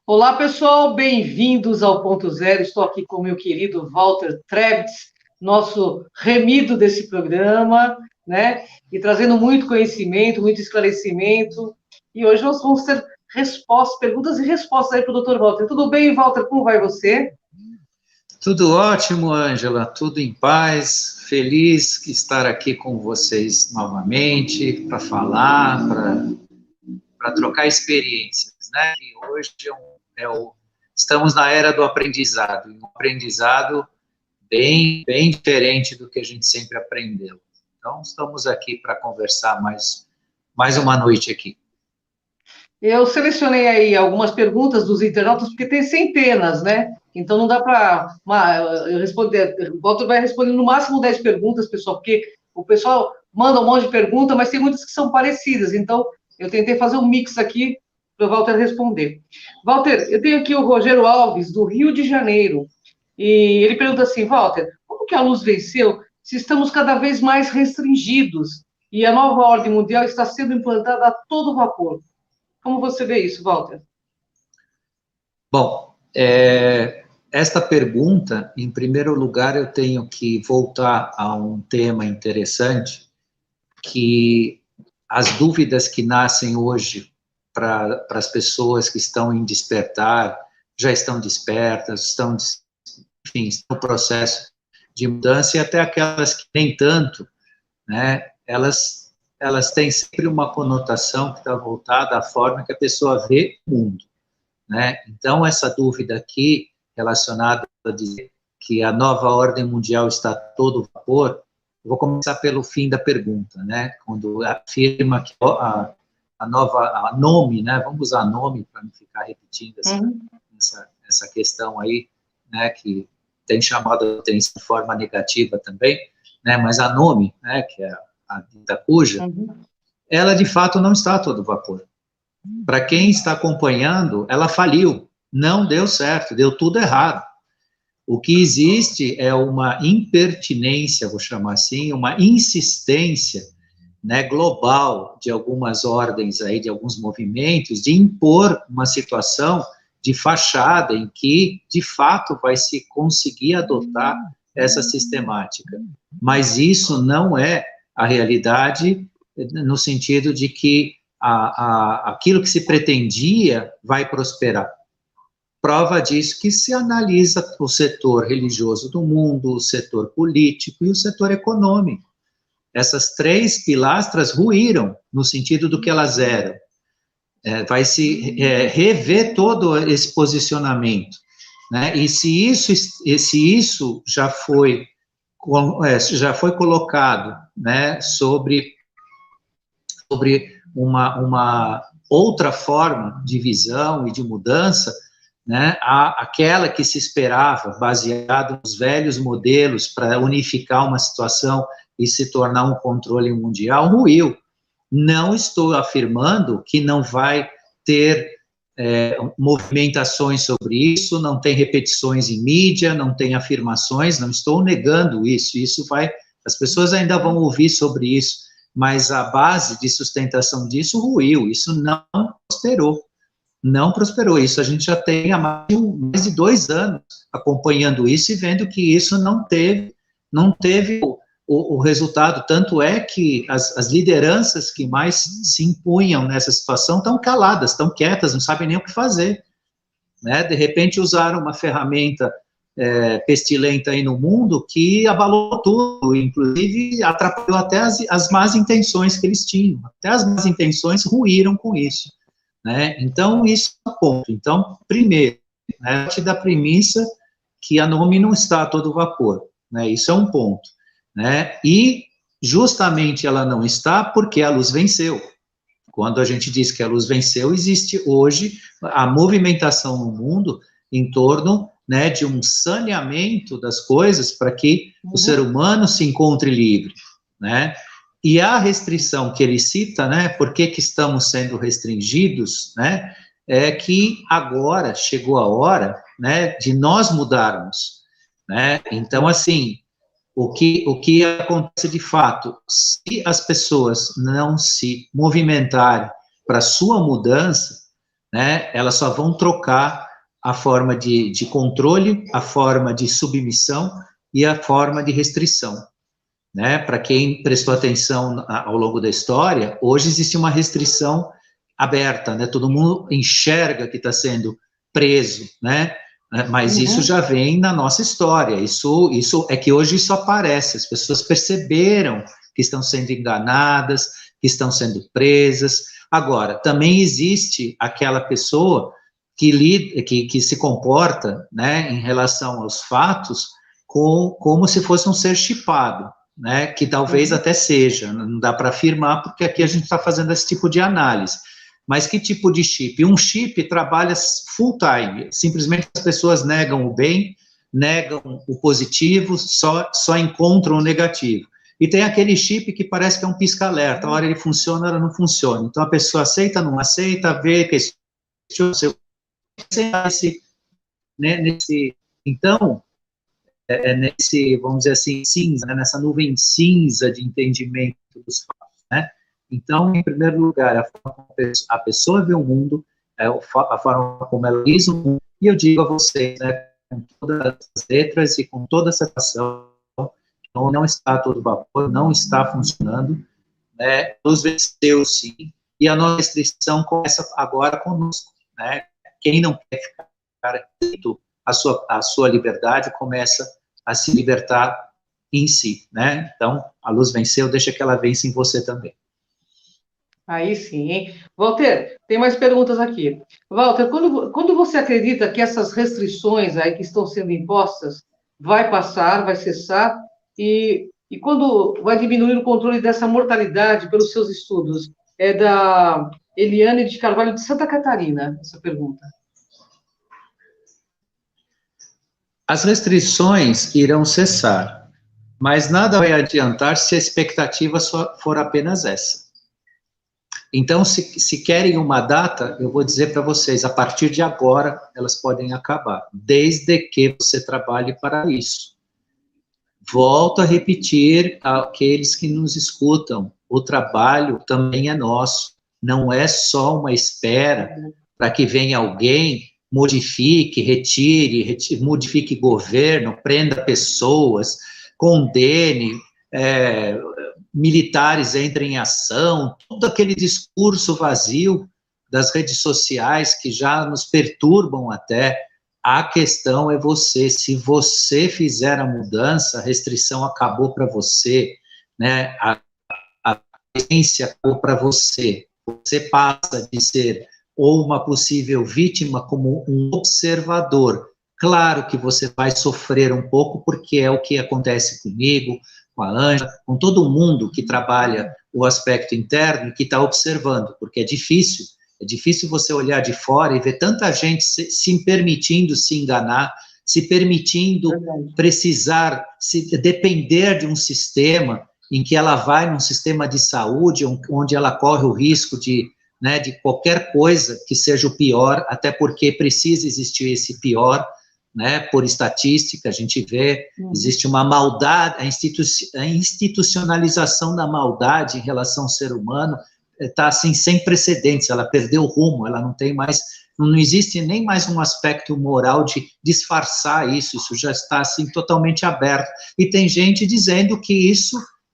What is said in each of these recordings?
Olá, pessoal, bem-vindos ao Ponto Zero. Estou aqui com o meu querido Walter Trebitz, nosso remido desse programa, né? E trazendo muito conhecimento, muito esclarecimento. E hoje nós vamos ter respostas, perguntas e respostas aí para o Dr. Walter. Tudo bem, Walter? Como vai você? Tudo ótimo, Ângela, tudo em paz, feliz de estar aqui com vocês novamente para falar, para trocar experiências, né? E hoje estamos na era do aprendizado, um aprendizado bem diferente do que a gente sempre aprendeu. Então, estamos aqui para conversar mais uma noite aqui. Eu selecionei aí algumas perguntas dos internautas, porque tem centenas, né? Então não dá para eu responder. O Walter vai responder no máximo 10 perguntas, pessoal, porque o pessoal manda um monte de perguntas, mas tem muitas que são parecidas. Então eu tentei fazer um mix aqui para o Walter responder. Walter, eu tenho aqui o Rogério Alves, do Rio de Janeiro, e ele pergunta assim: Walter, como que a luz venceu se estamos cada vez mais restringidos e a nova ordem mundial está sendo implantada a todo vapor? Como você vê isso, Walter? Bom, esta pergunta, em primeiro lugar, eu tenho que voltar a um tema interessante, que as dúvidas que nascem hoje para as pessoas que estão em despertar, já estão despertas, enfim, estão no processo de mudança, e até aquelas que nem tanto, né, elas têm sempre uma conotação que está voltada à forma que a pessoa vê o mundo, né? Então, essa dúvida aqui, relacionada a dizer que a nova ordem mundial está a todo vapor, eu vou começar pelo fim da pergunta, né? Quando afirma que a nome, né? Vamos usar nome para não ficar repetindo essa questão aí, né? Que tem chamado a atenção de forma negativa também, né? Mas a nome, né? Que é a dita cuja, ela de fato não está a todo vapor. Para quem está acompanhando, ela faliu, não deu certo, deu tudo errado. O que existe é uma impertinência, vou chamar assim, uma insistência, né, global de algumas ordens aí, de alguns movimentos, de impor uma situação de fachada em que, de fato, vai se conseguir adotar essa sistemática. Mas isso não é a realidade no sentido de que aquilo que se pretendia vai prosperar. Prova disso que se analisa o setor religioso do mundo, o setor político e o setor econômico. Essas três pilastras ruíram no sentido do que elas eram. Vai se rever todo esse posicionamento, né? E se isso já foi colocado, né, sobre uma outra forma de visão e de mudança, né, aquela que se esperava, baseado nos velhos modelos para unificar uma situação e se tornar um controle mundial, ruiu. Não estou afirmando que não vai ter movimentações sobre isso, não tem repetições em mídia, não tem afirmações, não estou negando isso, as pessoas ainda vão ouvir sobre isso, mas a base de sustentação disso ruiu, isso não prosperou, isso a gente já tem há mais de 2 anos acompanhando isso e vendo que isso não teve o resultado, tanto é que as lideranças que mais se impunham nessa situação estão caladas, estão quietas, não sabem nem o que fazer, né? De repente usaram uma ferramenta pestilenta aí no mundo que abalou tudo, inclusive atrapalhou até as más intenções que eles tinham, até as más intenções ruíram com isso, né? Então, isso é um ponto. Então, primeiro, né, parte da premissa que a nome não está a todo vapor, né? Isso é um ponto, né? E justamente ela não está porque a luz venceu. Quando a gente diz que a luz venceu, existe hoje a movimentação no mundo em torno, né, de um saneamento das coisas para que o ser humano se encontre livre, né? E a restrição que ele cita, né, por que estamos sendo restringidos, né, é que agora chegou a hora, né, de nós mudarmos, né? Então, assim, o que acontece de fato, se as pessoas não se movimentarem para sua mudança, né? Elas só vão trocar a forma de controle, a forma de submissão e a forma de restrição, né? Para quem prestou atenção ao longo da história, hoje existe uma restrição aberta, né? Todo mundo enxerga que está sendo preso, né? Mas isso já vem na nossa história. Isso é que hoje isso aparece. As pessoas perceberam que estão sendo enganadas, que estão sendo presas. Agora, também existe aquela pessoa que se comporta, né, em relação aos fatos, como se fosse um ser chipado, né, que talvez até seja, não dá para afirmar, porque aqui a gente está fazendo esse tipo de análise. Mas que tipo de chip? Um chip trabalha full time, simplesmente as pessoas negam o bem, negam o positivo, só encontram o negativo. E tem aquele chip que parece que é um pisca-alerta, a hora ele funciona, a hora não funciona. Então a pessoa aceita, não aceita, vê, questiona, então, nesse, vamos dizer assim, cinza, né, nessa nuvem cinza de entendimento dos fatos, né? Então, em primeiro lugar, a forma como a pessoa vê o mundo, a forma como ela diz o mundo, e eu digo a vocês, né, com todas as letras e com toda a situação, não está a todo vapor, não está funcionando, né, nos venceu sim, e a nossa restrição começa agora conosco, né? Quem não quer ficar atento à sua liberdade começa a se libertar em si, né? Então, a luz venceu, deixa que ela vença em você também. Aí sim, hein? Walter, tem mais perguntas aqui. Walter, quando você acredita que essas restrições aí que estão sendo impostas vai passar, vai cessar, e quando vai diminuir o controle dessa mortalidade pelos seus estudos? É da Eliane de Carvalho, de Santa Catarina, essa pergunta. As restrições irão cessar, mas nada vai adiantar se a expectativa for apenas essa. Então, se querem uma data, eu vou dizer para vocês, a partir de agora, elas podem acabar, desde que você trabalhe para isso. Volto a repetir àqueles que nos escutam, o trabalho também é nosso, não é só uma espera para que venha alguém, modifique, retire, modifique governo, prenda pessoas, condene, militares entrem em ação, todo aquele discurso vazio das redes sociais que já nos perturbam até. A questão é você, se você fizer a mudança, a restrição acabou para você, né? A ciência acabou para você. Você passa de ser ou uma possível vítima como um observador. Claro que você vai sofrer um pouco, porque é o que acontece comigo, com a Ângela, com todo mundo que trabalha o aspecto interno e que está observando, porque é difícil você olhar de fora e ver tanta gente se permitindo se enganar, se permitindo precisar, se depender de um sistema em que ela vai num sistema de saúde onde ela corre o risco de qualquer coisa que seja o pior, até porque precisa existir esse pior, né, por estatística, a gente vê, existe uma maldade, a institucionalização da maldade em relação ao ser humano está assim, sem precedentes, ela perdeu o rumo, ela não tem mais, não existe nem mais um aspecto moral de disfarçar isso já está assim totalmente aberto, e tem gente dizendo que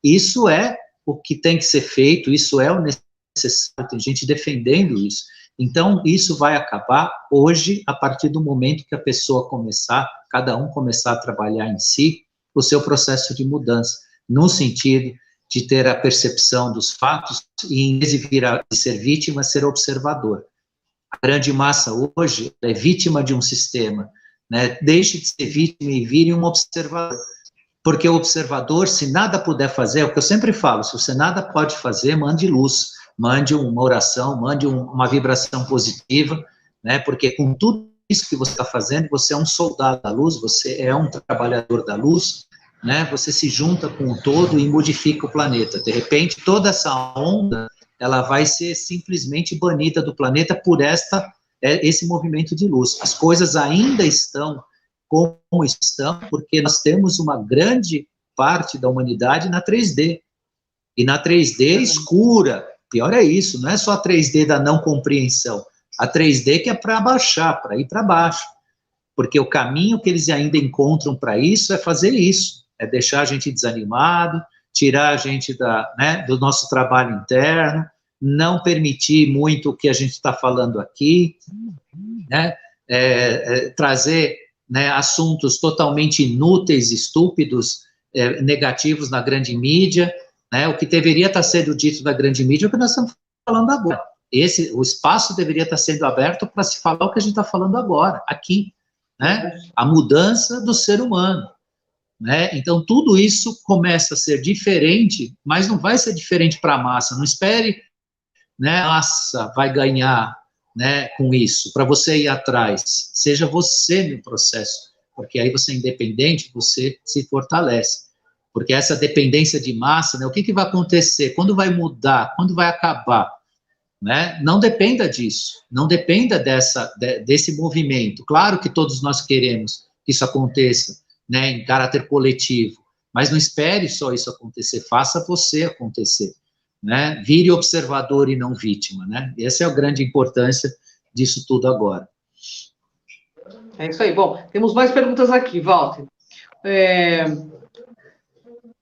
isso é o que tem que ser feito, isso é o necessário, tem gente defendendo isso. Então, isso vai acabar hoje, a partir do momento que a pessoa cada um começar a trabalhar em si, o seu processo de mudança, no sentido de ter a percepção dos fatos e, em vez de ser vítima, ser observador. A grande massa hoje é vítima de um sistema, né? Deixe de ser vítima e vire um observador. Porque o observador, se nada puder fazer, é o que eu sempre falo, se você nada pode fazer, mande luz, mande uma oração, mande uma vibração positiva, né? Porque com tudo isso que você está fazendo, você é um soldado da luz, você é um trabalhador da luz, né? Você se junta com o todo e modifica o planeta. De repente, toda essa onda, ela vai ser simplesmente banida do planeta por esse movimento de luz. As coisas ainda estão como estão, porque nós temos uma grande parte da humanidade na 3D. E na 3D escura, pior é isso, não é só a 3D da não compreensão. A 3D que é para baixar, para ir para baixo. Porque o caminho que eles ainda encontram para isso é fazer isso, é deixar a gente desanimado, tirar a gente do nosso trabalho interno, não permitir muito o que a gente está falando aqui, né? Trazer, né, assuntos totalmente inúteis, estúpidos, negativos na grande mídia, né? O que deveria estar sendo dito na grande mídia é o que nós estamos falando agora. O espaço deveria estar sendo aberto para se falar o que a gente está falando agora, aqui, né? A mudança do ser humano, né? Então, tudo isso começa a ser diferente, mas não vai ser diferente para a massa. Não espere, né, a massa vai ganhar, né, com isso, para você ir atrás. Seja você no processo, porque aí você é independente, você se fortalece. Porque essa dependência de massa, né, o que vai acontecer? Quando vai mudar? Quando vai acabar? Né? Não dependa disso, não dependa desse movimento. Claro que todos nós queremos que isso aconteça, né, em caráter coletivo, mas não espere só isso acontecer, faça você acontecer, né? Vire observador e não vítima, né? Essa é a grande importância disso tudo agora. É isso aí. Bom, temos mais perguntas aqui, Walter.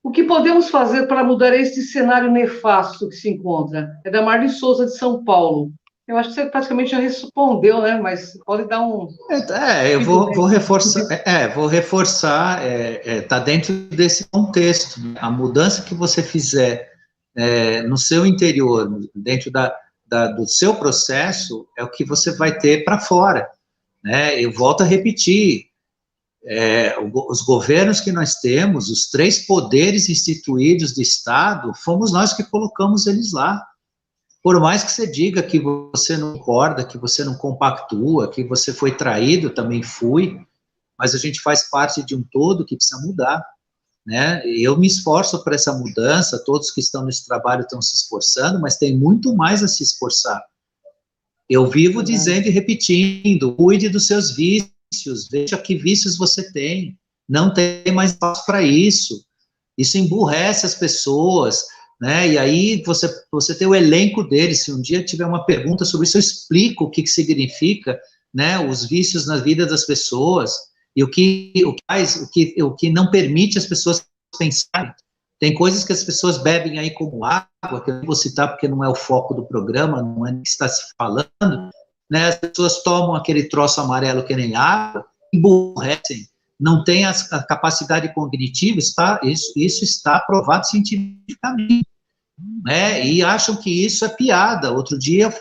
O que podemos fazer para mudar este cenário nefasto que se encontra? É da Marli Souza, de São Paulo. Eu acho que você praticamente já respondeu, né? Mas pode dar um... eu vou reforçar, está dentro desse contexto. A mudança que você fizer no seu interior, dentro do seu processo, é o que você vai ter para fora, né? Eu volto a repetir, os governos que nós temos, os 3 poderes instituídos do Estado, fomos nós que colocamos eles lá. Por mais que você diga que você não concorda, que você não compactua, que você foi traído, também fui, mas a gente faz parte de um todo que precisa mudar, né? Eu me esforço para essa mudança, todos que estão nesse trabalho estão se esforçando, mas tem muito mais a se esforçar. Eu vivo dizendo e repetindo, cuide dos seus vícios, veja que vícios você tem, não tem mais espaço para isso emburrece as pessoas, né? E aí você tem o elenco deles. Se um dia tiver uma pergunta sobre isso, eu explico o que significa, né, os vícios na vida das pessoas e o que não permite as pessoas pensarem. Tem coisas que as pessoas bebem aí como água, que eu não vou citar porque não é o foco do programa, não é nem que está se falando, né? As pessoas tomam aquele troço amarelo que nem água, emburrecem, não tem a capacidade cognitiva, isso está provado cientificamente, né? E acham que isso é piada. Outro dia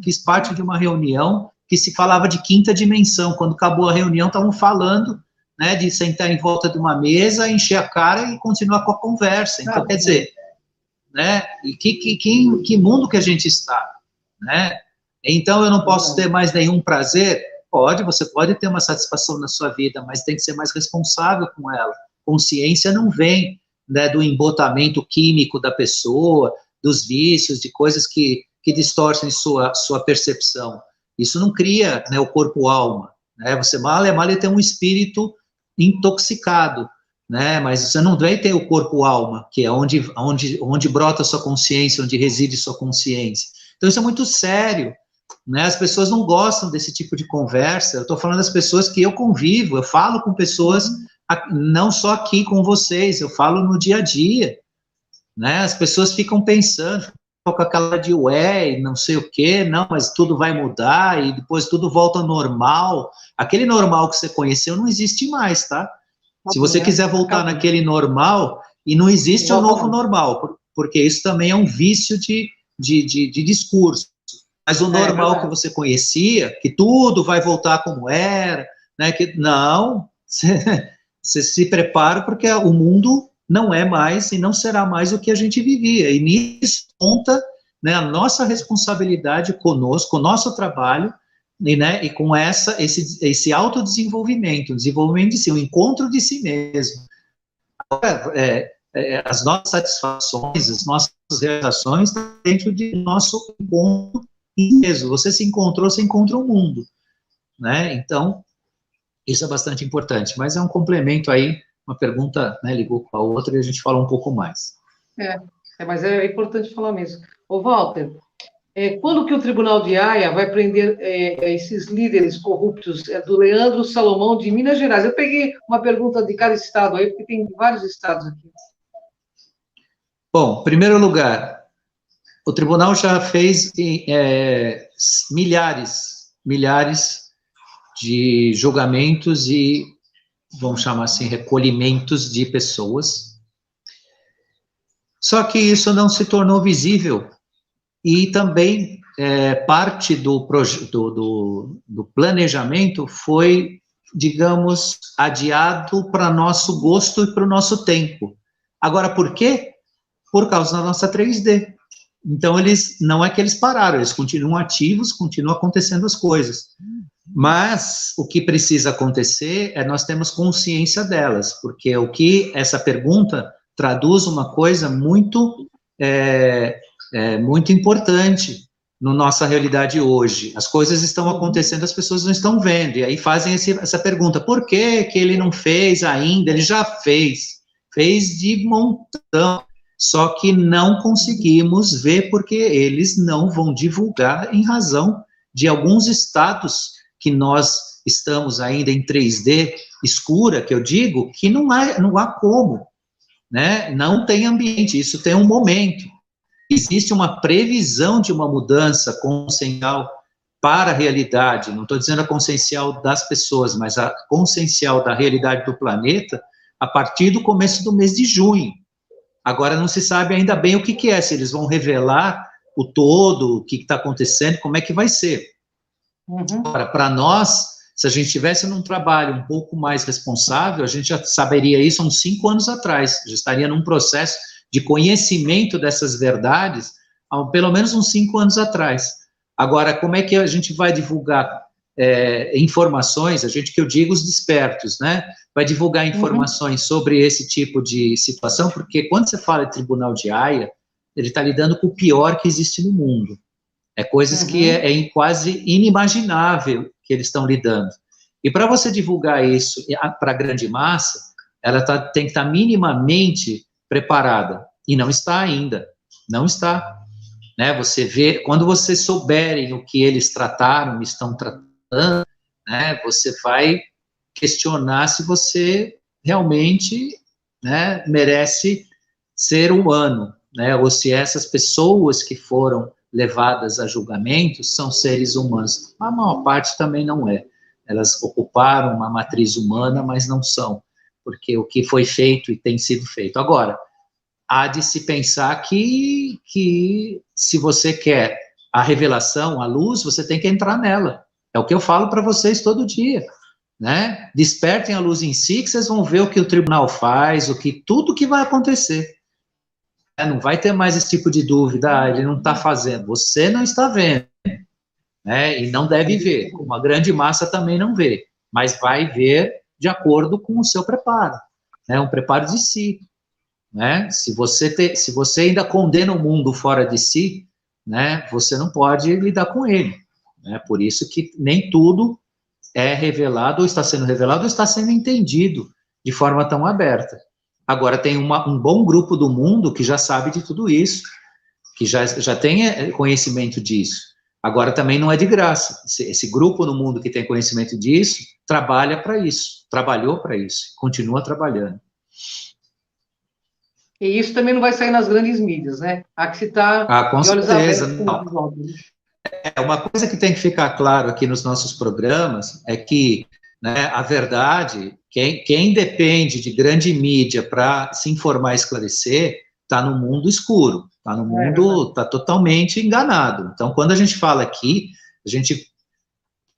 fiz parte de uma reunião que se falava de 5ª dimensão. Quando acabou a reunião, estavam falando, né, de sentar em volta de uma mesa, encher a cara e continuar com a conversa. Então, quer dizer, né, e que mundo que a gente está, né? Então, eu não posso ter mais nenhum prazer? Você pode ter uma satisfação na sua vida, mas tem que ser mais responsável com ela. Consciência não vem, né, do embotamento químico da pessoa, dos vícios, de coisas que distorcem sua percepção. Isso não cria, né, o corpo-alma, né? Você mal tem um espírito intoxicado, né? Mas você não vai ter o corpo-alma, que é onde brota a sua consciência, onde reside sua consciência. Então, isso é muito sério, né? As pessoas não gostam desse tipo de conversa. Eu estou falando das pessoas que eu convivo, eu falo com pessoas, não só aqui com vocês, eu falo no dia a dia, né? As pessoas ficam pensando, com aquela de não sei o quê, não, mas tudo vai mudar e depois tudo volta ao normal. Aquele normal que você conheceu não existe mais, tá? Se você quiser voltar naquele normal, e não existe o novo normal, porque isso também é um vício de discurso. Mas o normal que você conhecia, que tudo vai voltar como era, né? Não, você se prepara porque o mundo não é mais e não será mais o que a gente vivia. E nisso conta, né, a nossa responsabilidade conosco, o nosso trabalho, né, e com esse autodesenvolvimento, desenvolvimento de si, o encontro de si mesmo. As nossas satisfações, as nossas realizações estão dentro do nosso encontro mesmo. Você se encontrou, você encontra o mundo, né? Então, isso é bastante importante, mas é um complemento aí, uma pergunta, né, ligou com a outra e a gente fala um pouco mais. Mas é importante falar mesmo. Ô, Walter, Quando que o Tribunal de Haia vai prender esses líderes corruptos do Leandro Salomão de Minas Gerais? Eu peguei uma pergunta de cada estado aí, porque tem vários estados aqui. Bom, em primeiro lugar, o tribunal já fez milhares de julgamentos e, vamos chamar assim, recolhimentos de pessoas. Só que isso não se tornou visível e também parte do planejamento foi, digamos, adiado para nosso gosto e para o nosso tempo. Agora, por quê? Por causa da nossa 3D. Então, não é que eles pararam, eles continuam ativos, continuam acontecendo as coisas. Mas o que precisa acontecer é nós temos consciência delas, porque o que essa pergunta traduz uma coisa muito muito importante na nossa realidade hoje. As coisas estão acontecendo, as pessoas não estão vendo, e aí fazem essa pergunta, por que ele não fez ainda? Ele já fez de montão, só que não conseguimos ver porque eles não vão divulgar em razão de alguns estados que nós estamos ainda em 3D escura, que eu digo, que não há como, né? Não tem ambiente, isso tem um momento. Existe uma previsão de uma mudança consciencial para a realidade, não estou dizendo a consciencial das pessoas, mas a consciencial da realidade do planeta, a partir do começo do mês de junho. Agora não se sabe ainda bem o que é, se eles vão revelar o todo, o que está acontecendo, como é que vai ser. Agora, para nós, se a gente estivesse num trabalho um pouco mais responsável, a gente já saberia isso há uns 5 anos atrás, já estaria num processo de conhecimento dessas verdades, há pelo menos uns 5 anos atrás. Agora, como é que a gente vai divulgar informações, a gente que eu digo os despertos, né? Vai divulgar informações sobre esse tipo de situação, porque quando você fala de Tribunal de Haia, ele está lidando com o pior que existe no mundo. Coisas que é quase inimaginável que eles estão lidando. E para você divulgar isso para a grande massa, ela tem que estar minimamente preparada. E não está ainda. Não está. Né? Você vê, quando vocês souberem o que eles trataram, estão tratando, né, você vai questionar se você realmente, né, merece ser humano, né, ou se essas pessoas que foram levadas a julgamento são seres humanos. A maior parte também não é. Elas ocuparam uma matriz humana, mas não são, porque o que foi feito e tem sido feito. Agora, há de se pensar que se você quer a revelação, a luz, você tem que entrar nela. É o que eu falo para vocês todo dia, né? Despertem a luz em si, que vocês vão ver o que o tribunal faz, tudo que vai acontecer. Não vai ter mais esse tipo de dúvida, ele não está fazendo, você não está vendo, né? E não deve ver, uma grande massa também não vê, mas vai ver de acordo com o seu preparo, né? Um preparo de si, né? Se você ainda condena o mundo fora de si, né? Você não pode lidar com ele, né? Por isso que nem tudo é revelado, ou está sendo revelado, ou está sendo entendido de forma tão aberta. Agora, tem um bom grupo do mundo que já sabe de tudo isso, que já tem conhecimento disso. Agora, também não é de graça. Esse grupo no mundo que tem conhecimento disso, trabalha para isso, trabalhou para isso, continua trabalhando. E isso também não vai sair nas grandes mídias, né? Há que se estar com de olhos certeza, abertos. não. Uma coisa que tem que ficar claro aqui nos nossos programas é que, né, a verdade, quem depende de grande mídia para se informar e esclarecer, está no mundo escuro, está no mundo, está totalmente enganado. Então, quando a gente fala aqui, a gente,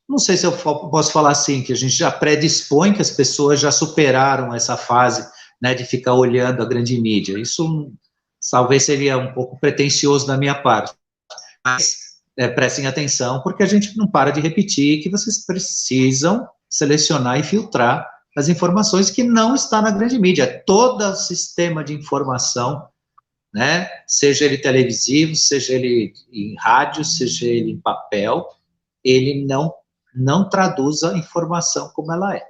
não sei se eu posso falar assim, que a gente já predispõe que as pessoas já superaram essa fase, né, de ficar olhando a grande mídia. Isso talvez seria um pouco pretensioso da minha parte, mas prestem atenção, porque a gente não para de repetir que vocês precisam selecionar e filtrar as informações que não está na grande mídia. Todo o sistema de informação, né, seja ele televisivo, seja ele em rádio, seja ele em papel, ele não traduz a informação como ela é.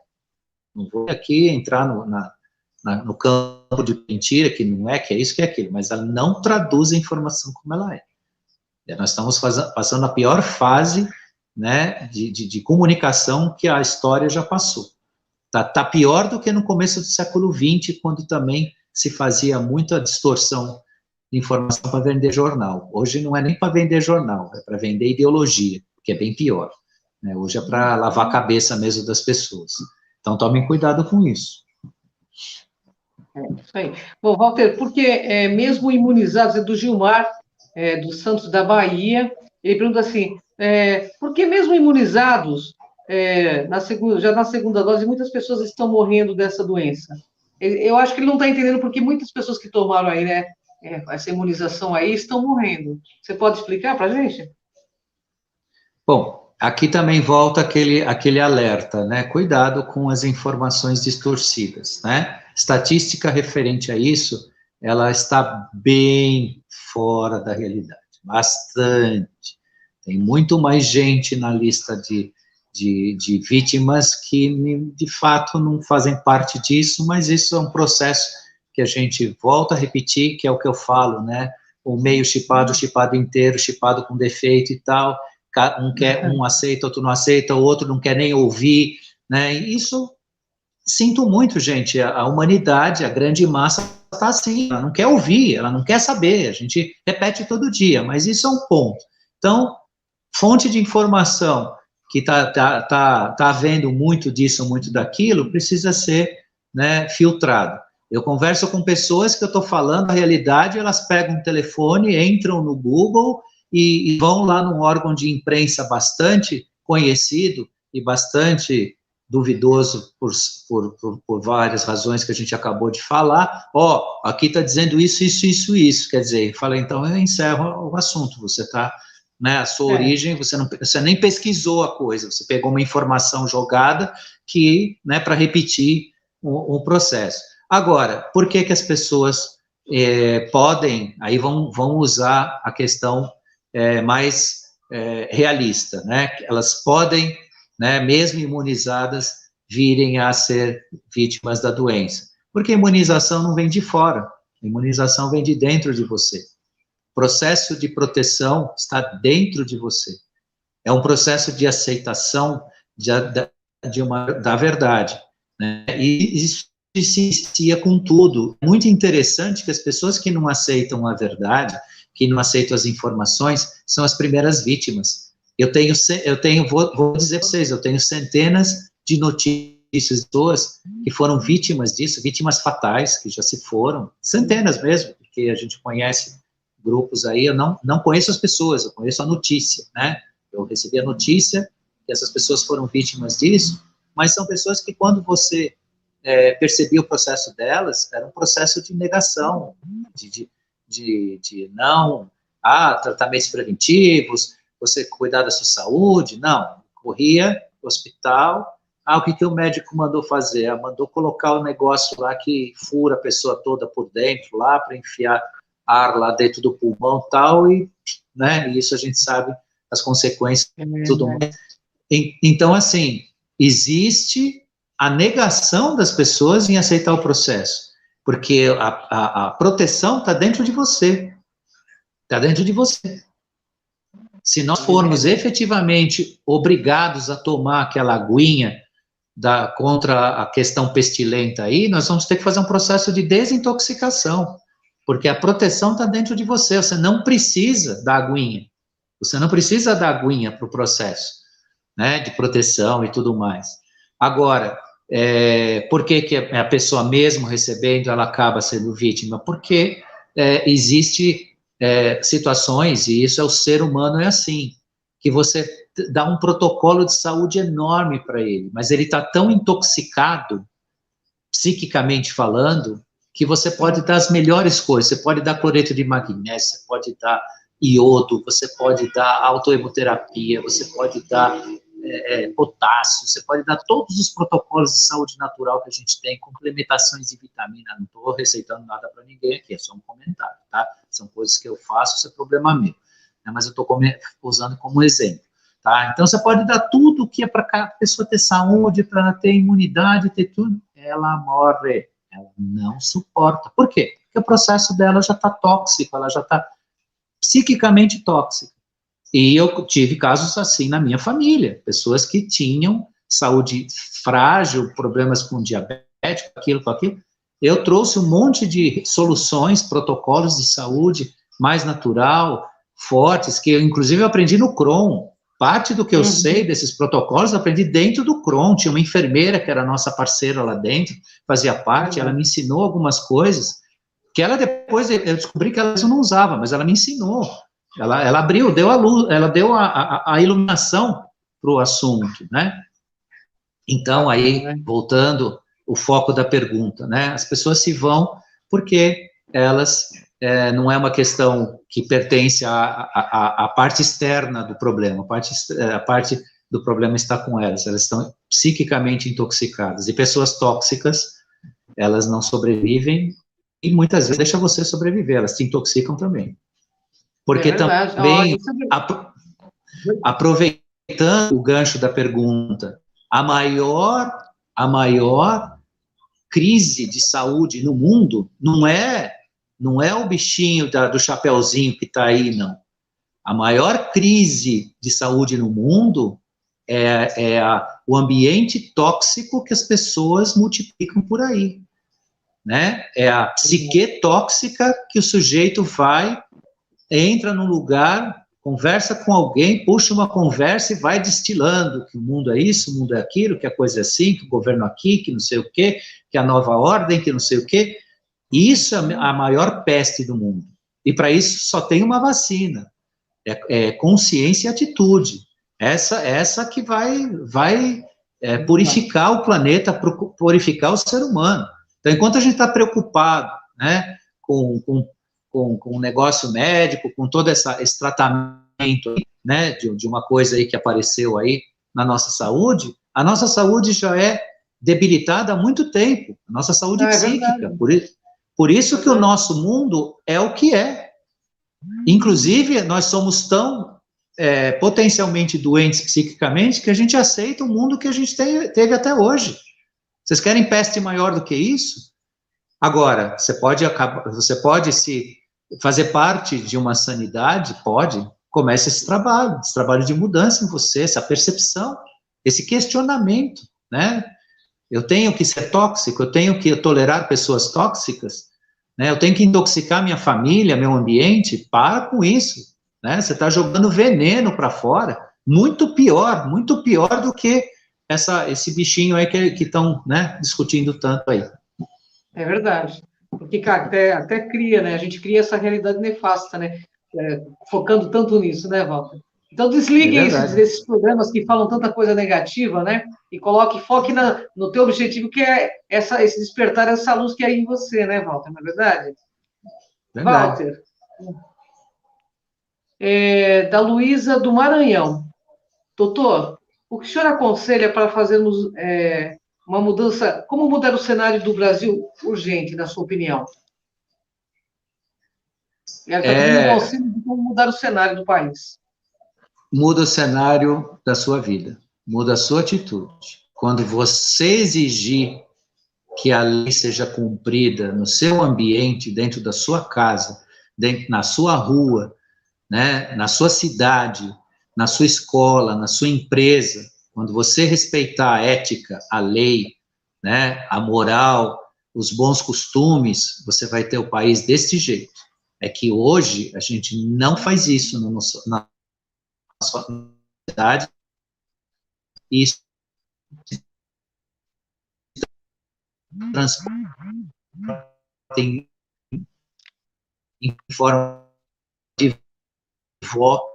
Não vou aqui entrar no campo de mentira, que não é, que é isso, que é aquilo, mas ela não traduz a informação como ela é. Nós estamos passando a pior fase, né, de comunicação que a história já passou. Tá pior do que no começo do século XX, quando também se fazia muita distorção de informação para vender jornal. Hoje não é nem para vender jornal, é para vender ideologia, que é bem pior, né? Hoje é para lavar a cabeça mesmo das pessoas. Então, tomem cuidado com isso. Isso aí. Bom, Walter, porque mesmo imunizados, é do Gilmar, dos Santos da Bahia, ele pergunta assim, por que mesmo imunizados, já na segunda dose, muitas pessoas estão morrendo dessa doença? Eu acho que ele não está entendendo porque muitas pessoas que tomaram aí, né, essa imunização aí, estão morrendo. Você pode explicar para a gente? Bom, aqui também volta aquele alerta, né? Cuidado com as informações distorcidas, né? Estatística referente a isso, ela está bem fora da realidade, bastante. Tem muito mais gente na lista de vítimas que, de fato, não fazem parte disso, mas isso é um processo que a gente volta a repetir, que é o que eu falo, né? O meio chipado, chipado inteiro, chipado com defeito e tal, um aceita, outro não aceita, o outro não quer nem ouvir, né? E isso, sinto muito, gente, a humanidade, a grande massa está assim, ela não quer ouvir, ela não quer saber, a gente repete todo dia, mas isso é um ponto. Então, fonte de informação que tá havendo muito disso, muito daquilo, precisa ser, né, filtrado. Eu converso com pessoas que eu estou falando a realidade, elas pegam o telefone, entram no Google e vão lá num órgão de imprensa bastante conhecido e bastante duvidoso por várias razões que a gente acabou de falar. Aqui está dizendo isso. Quer dizer, falei, então eu encerro o assunto, você está... Né, a sua origem, você nem pesquisou a coisa, você pegou uma informação jogada que, né, para repetir o processo. Agora, por que as pessoas podem, aí vão usar a questão mais realista, né, elas podem, né, mesmo imunizadas, virem a ser vítimas da doença, porque a imunização não vem de fora, a imunização vem de dentro de você. O processo de proteção está dentro de você. É um processo de aceitação da verdade, né? E isso se inicia com tudo. Muito interessante que as pessoas que não aceitam a verdade, que não aceitam as informações, são as primeiras vítimas. Vou dizer para vocês, eu tenho centenas de notícias de pessoas que foram vítimas disso, vítimas fatais, que já se foram, centenas mesmo, porque a gente conhece grupos aí, eu não conheço as pessoas, eu conheço a notícia, né? Eu recebi a notícia que essas pessoas foram vítimas disso, mas são pessoas que quando você percebia o processo delas, era um processo de negação, de não, tratamentos preventivos, você cuidar da sua saúde, não, corria ao hospital, o que o médico mandou fazer? Mandou colocar o negócio lá que fura a pessoa toda por dentro, lá, para enfiar ar lá dentro do pulmão e tal, né, e isso a gente sabe as consequências e tudo mais. Então, assim, existe a negação das pessoas em aceitar o processo, porque a proteção está dentro de você, está dentro de você. Se nós formos efetivamente obrigados a tomar aquela aguinha contra a questão pestilenta aí, nós vamos ter que fazer um processo de desintoxicação, porque a proteção está dentro de você, você não precisa da aguinha, para o processo, né, de proteção e tudo mais. Agora, por que a pessoa mesmo recebendo, ela acaba sendo vítima? Porque existe situações, e isso é o ser humano, é assim, que você dá um protocolo de saúde enorme para ele, mas ele está tão intoxicado, psiquicamente falando, que você pode dar as melhores coisas, você pode dar cloreto de magnésio, você pode dar iodo, você pode dar autohemoterapia, você pode dar potássio, você pode dar todos os protocolos de saúde natural que a gente tem, complementações de vitamina, não estou receitando nada para ninguém aqui, é só um comentário, tá? São coisas que eu faço, isso é problema meu, né? Mas eu estou usando como exemplo, tá? Então você pode dar tudo que é para a pessoa ter saúde, para ter imunidade, ter tudo, ela morre. Ela não suporta. Por quê? Porque o processo dela já está tóxico, ela já está psiquicamente tóxica. E eu tive casos assim na minha família, pessoas que tinham saúde frágil, problemas com diabetes, com aquilo. Eu trouxe um monte de soluções, protocolos de saúde mais natural, fortes, que eu, inclusive, eu aprendi no Cron. Parte do que eu sei desses protocolos, eu aprendi dentro do Cron. Tinha uma enfermeira que era nossa parceira lá dentro, fazia parte, ela me ensinou algumas coisas, que ela depois, eu descobri que ela não usava, mas ela me ensinou. Ela abriu, deu a luz, ela deu a iluminação para o assunto, né? Então, aí, voltando o foco da pergunta, né? As pessoas se vão porque elas não é uma questão que pertence à parte externa do problema, a parte do problema está com elas estão psiquicamente intoxicadas, e pessoas tóxicas, elas não sobrevivem, e muitas vezes deixam você sobreviver, elas te intoxicam também. Porque também, aproveitando o gancho da pergunta, a maior crise de saúde no mundo não é o bichinho do chapeuzinho que está aí, não. A maior crise de saúde no mundo o ambiente tóxico que as pessoas multiplicam por aí, né? É a psique tóxica que o sujeito entra num lugar, conversa com alguém, puxa uma conversa e vai destilando que o mundo é isso, o mundo é aquilo, que a coisa é assim, que o governo aqui, que não sei o quê, que a nova ordem, que não sei o quê. Isso é a maior peste do mundo. E para isso só tem uma vacina. É consciência e atitude. Essa que vai purificar o planeta, purificar o ser humano. Então, enquanto a gente está preocupado, né, com o negócio médico, com todo esse tratamento, né, de uma coisa aí que apareceu aí na nossa saúde, a nossa saúde já é debilitada há muito tempo, a nossa saúde psíquica. Por isso que o nosso mundo é o que é. Inclusive, nós somos tão potencialmente doentes psiquicamente que a gente aceita o mundo que a gente teve até hoje. Vocês querem peste maior do que isso? Agora, você pode se fazer parte de uma sanidade? Pode. Comece esse trabalho de mudança em você, essa percepção, esse questionamento, né? Eu tenho que ser tóxico, eu tenho que tolerar pessoas tóxicas, né? Eu tenho que intoxicar minha família, meu ambiente. Para com isso, né? Você está jogando veneno para fora, muito pior do que esse bichinho aí que estão, né, discutindo tanto aí. É verdade. Porque até cria, né? A gente cria essa realidade nefasta, né? Focando tanto nisso, né, Walter? Então desliguem esses programas que falam tanta coisa negativa, né? E foque no teu objetivo, que é esse despertar essa luz que é em você, né, Walter? Não é verdade? Walter, da Luísa do Maranhão. Doutor, o que o senhor aconselha para fazermos uma mudança? Como mudar o cenário do Brasil urgente, na sua opinião? Ela está pedindo um conselho de como mudar o cenário do país. Muda o cenário da sua vida, muda a sua atitude. Quando você exigir que a lei seja cumprida no seu ambiente, dentro da sua casa, na sua rua, né, na sua cidade, na sua escola, na sua empresa, quando você respeitar a ética, a lei, né, a moral, os bons costumes, você vai ter o país desse jeito. É que hoje a gente não faz isso na nossa sociedade, e isso tem em forma de voto,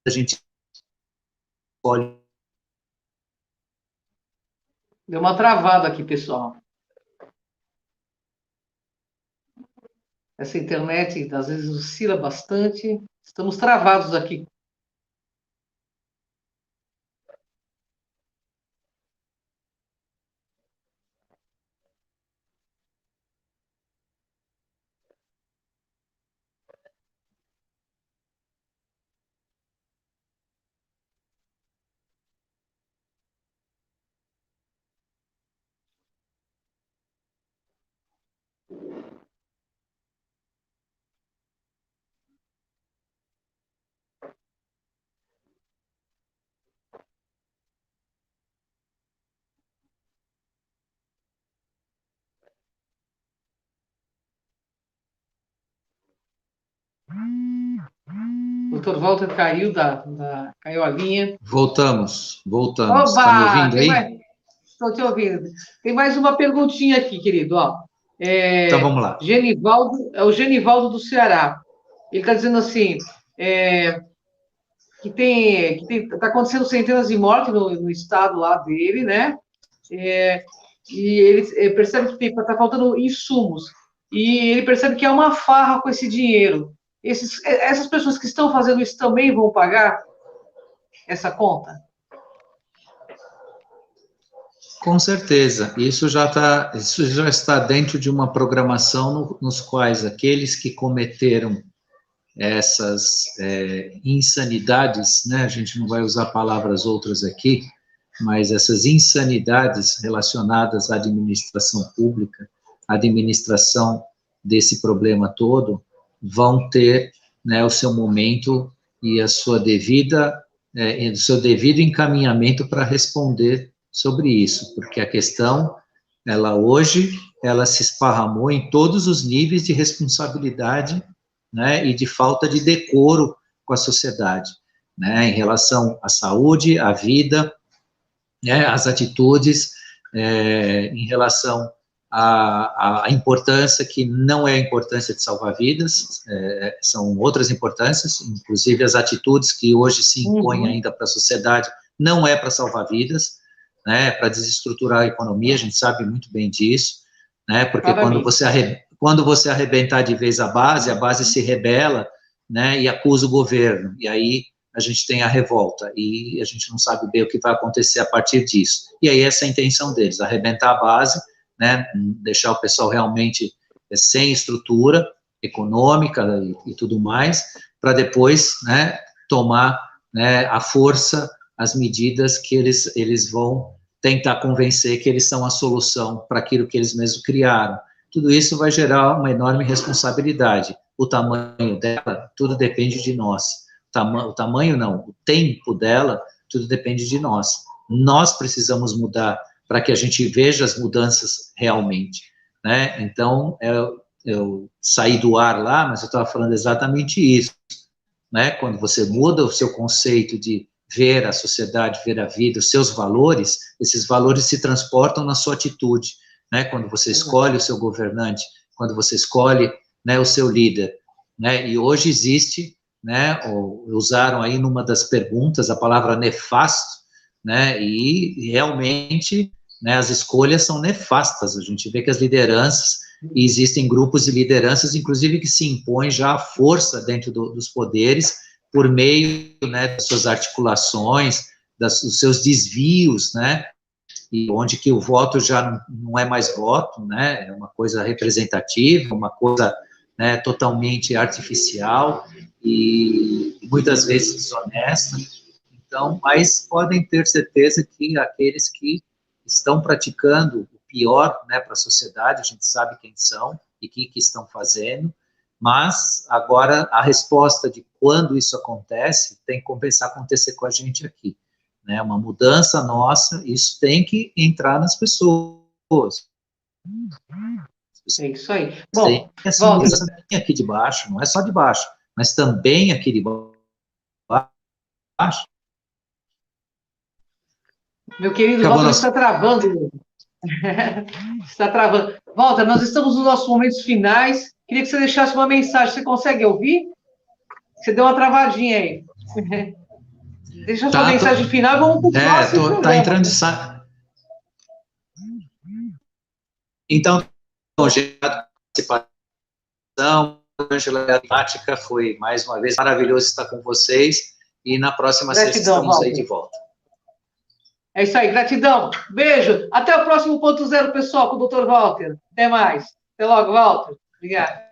a gente escolhe. Deu uma travada aqui, pessoal. Essa internet, às vezes, oscila bastante. Estamos travados aqui. Doutor Walter caiu caiu a linha. Voltamos. Oba! Está me ouvindo aí? Estou te ouvindo. Tem mais uma perguntinha aqui, querido. Ó. Então vamos lá. É o Genivaldo do Ceará. Ele está dizendo assim, que está acontecendo centenas de mortes no estado lá dele, né? E ele percebe que está faltando insumos. E ele percebe que é uma farra com esse dinheiro. Essas pessoas que estão fazendo isso também vão pagar essa conta? Com certeza. Isso já está dentro de uma programação nos quais aqueles que cometeram essas insanidades, né? A gente não vai usar palavras outras aqui, mas essas insanidades relacionadas à administração pública, à administração desse problema todo, vão ter, né, o seu momento e o seu devido encaminhamento para responder sobre isso, porque a questão, hoje se esparramou em todos os níveis de responsabilidade, né, e de falta de decoro com a sociedade, né, em relação à saúde, à vida, né, às atitudes, em relação à importância, que não é a importância de salvar vidas, são outras importâncias, inclusive as atitudes que hoje se impõem ainda para a sociedade, não é para salvar vidas, né, para desestruturar a economia, a gente sabe muito bem disso, né, porque quando você arrebentar de vez a base se rebela, né, e acusa o governo, e aí a gente tem a revolta, e a gente não sabe bem o que vai acontecer a partir disso. E aí essa é a intenção deles, arrebentar a base, né, deixar o pessoal realmente sem estrutura econômica e tudo mais, para depois, né, tomar, né, à força as medidas que eles vão tentar convencer que eles são a solução para aquilo que eles mesmos criaram. Tudo isso vai gerar uma enorme responsabilidade. O tamanho dela, tudo depende de nós. O tamanho não, o tempo dela, tudo depende de nós. Nós precisamos mudar para que a gente veja as mudanças realmente, né? Então, eu saí do ar lá, mas eu estava falando exatamente isso, né? Quando você muda o seu conceito de ver a sociedade, ver a vida, os seus valores, esses valores se transportam na sua atitude, né? Quando você escolhe o seu governante, quando você escolhe, né, o seu líder, né? E hoje existe, né, usaram aí numa das perguntas a palavra nefasto, né? E realmente, né, as escolhas são nefastas. A gente vê que as lideranças, e existem grupos de lideranças, inclusive, que se impõem já a força dentro dos poderes, por meio, né, das suas articulações, dos seus desvios, né, e onde que o voto já não é mais voto, né, é uma coisa representativa, uma coisa, né, totalmente artificial e muitas vezes desonesta. Então, mas podem ter certeza que aqueles que estão praticando o pior, né, para a sociedade, a gente sabe quem são e o que estão fazendo, mas agora a resposta de quando isso acontece tem que começar a acontecer com a gente aqui, né? Uma mudança nossa, isso tem que entrar nas pessoas. É isso aí. Bom, assim, aqui de baixo, não é só de baixo, mas também aqui de baixo. Meu querido Walter, está travando. Está travando. Walter, nós estamos nos nossos momentos finais. Queria que você deixasse uma mensagem. Você consegue ouvir? Você deu uma travadinha aí. Deixa a sua mensagem final e vamos para o próximo programa. Está entrando de Então, participação, Ângela Tática, foi mais uma vez maravilhoso estar com vocês. E na próxima sexta estamos aí de volta. É isso aí, gratidão. Beijo. Até o próximo Ponto Zero, pessoal, com o Dr. Walter. Até mais. Até logo, Walter. Obrigado.